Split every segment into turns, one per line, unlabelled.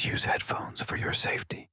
use headphones for your safety.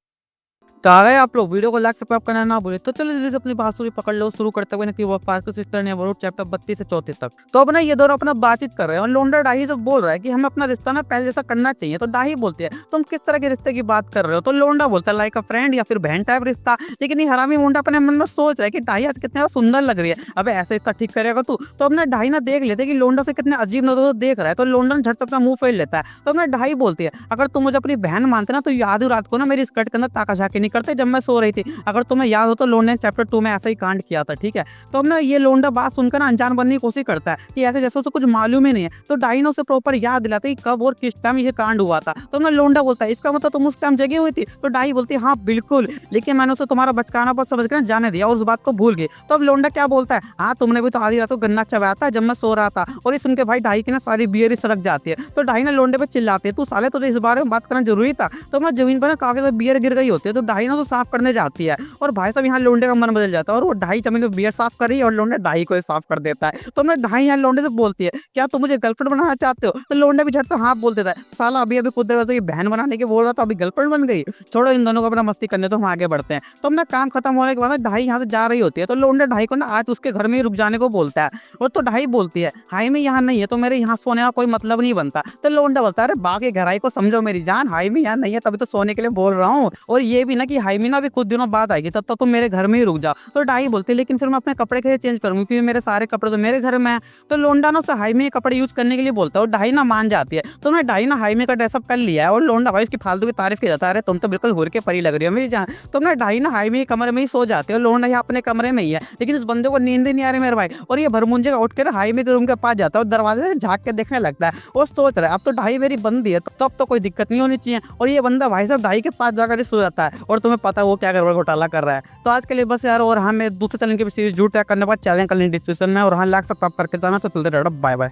तो आ गए आप लोग। वीडियो को लाइक सब्सक्राइब करना ना भूले। तो चलो जल्दी से अपनी बांसुरी पकड़ लो, शुरू करते हुए कि वो पार्क सिस्टर ने वरुण चैप्टर 32 से 34 तक। तो अब ना ये दोनों अपना बातचीत कर रहे हैं और लोंडा डाही से बोल रहा है कि हमें अपना रिश्ता ना पहले जैसा करना चाहिए। तो डाही बोलती है तुम किस तरह के रिश्ते की बात कर रहे हो। तो लोंडा बोलता है लाइक अ फ्रेंड या फिर बहन टाइप रिश्ता। लेकिन ये हरामी मुंडा अपने मन में सोच रहा है कि डाही आज कितना सुंदर लग रही है, अब ऐसे रिश्ता ठीक करेगा तू। तो अपना डाही ना देख लेते कि लोंडा से कितने अजीब नजरों से देख रहा है। तो लोंडा झट से अपना मुंह फेर लेता है। तो अपना डाही बोलती है अगर तुम मुझे अपनी बहन मानते ना तो याद रात को ना मेरी स्कर्ट के अंदर ताका झाकी नहीं करते जब मैं सो रही थी। अगर तुम्हें याद हो तो लोंडे ने चैप्टर 2 में ऐसा ही कांड किया था, ठीक है। तो अब ना ये लोंडा बात सुनकर ना अनजान बनने की कोशिश करता है कि ऐसे जैसे उसे कुछ मालूम ही नहीं है। तो डाइनो से प्रॉपर याद दिलाते कि कब और किस टाइम ये कांड हुआ था। तो ना लोंडा बोलता है इसका मतलब तुम उस टाइम जगी हुई थी। तो डाई बोलती है हाँ बिल्कुल, लेकिन मैंने उसे तुम्हारा बचकाना पर समझ कर जाने दिया और उस बात को भूल गई। तो अब लोंडा क्या बोलता है हाँ तुमने भी तो आधी रात को गन्ना चबाया था जब मैं सो रहा था। और ये सुन के भाई डाई की ना सारी बियर ही सड़क जाती है। तो डाई ना लोंडे पे चिल्लाती है तू साले तुझे इस बारे में बात करना जरूरी था। तो मैं जमीन पर ना काफी ज्यादा बियर गिर गई होती है। तो डाई ना तो साफ करने जाती है और भाई साहब यहाँ लोंडे का मन बदल जाता है और वो ढाई जमीन में बियर साफ कर रही है और लोंडे ढाई को साफ कर देता है। तो मैं ढाई यहाँ लोंडे से बोलती है क्या तुम मुझे गर्लफ्रेंड बनाना चाहते हो। तो लोंडे भी झट से हाँ बोल देता है साला अभी अभी खुद देर बहन बनाने के बोल रहा था अभी गर्लफ्रेंड बन गई। छोड़ो इन दोनों को अपना मस्ती करने तो हम आगे बढ़ते हैं। तो अपना काम खत्म होने के बाद ढाई यहाँ से जा रही होती है। तो लोंडे ढाई को ना आज उसके घर में ही रुक जाने को बोलता है। और तो ढाई बोलती है हाई में यहाँ नहीं है तो मेरे यहाँ सोने का कोई मतलब नहीं बनता। तो लोंडा बोलता है अरे बाकी गहराई को समझो मेरी जान, हाई में यहाँ नहीं है तभी तो सोने के लिए बोल रहा हूँ। और ये भी ना कि हाई में ना भी कुछ दिनों बाद आएगी तब तक तुम मेरे घर में ही रुक जाओ। तो डाई बोलती है लेकिन फिर मैं अपने कपड़े कैसे चेंज करूंगी क्योंकि मेरे सारे कपड़े तो मेरे घर में है। तो लोंडा ना उसे हाई में कपड़े यूज करने के लिए बोलता है और डाई ना मान जाती है। तो मैं डाई ना हाई में का ड्रेसअप कर लिया है और लोंडा भाई उसकी फालतू की तारीफ की जाता है अरे तुम तो बिल्कुल हुर के परी लग रही हो मेरी जान। तो मैं डाई ना हाई में कमरे में ही सो जाती है और लोंडा अपने कमरे में ही है। लेकिन इस बंदे को नींद ही नहीं आ रही मेरे भाई और ये भरमुंजे का उठ कर हाई में के रूम के पास जाता है और दरवाजे से झाँक के देखने लगता है और सोच रहा है अब तो ढाई मेरी बंदी है तो अब तो कोई दिक्कत नहीं होनी चाहिए। और ये बंदा भाई साहब ढाई के पास जाकर सो जाता है और तुम्हें पता है वो क्या गड़बड़ घोटाला कर रहा है। तो आज के लिए बस यार और हमें दूसरे चैनल की सीरीज जरूर ट्रैक करने के बाद चैनल का लिंक डिस्क्रिप्शन में और हाँ लाइक सब्सक्राइब करके जाना। तो चलते रहो, बाय बाय।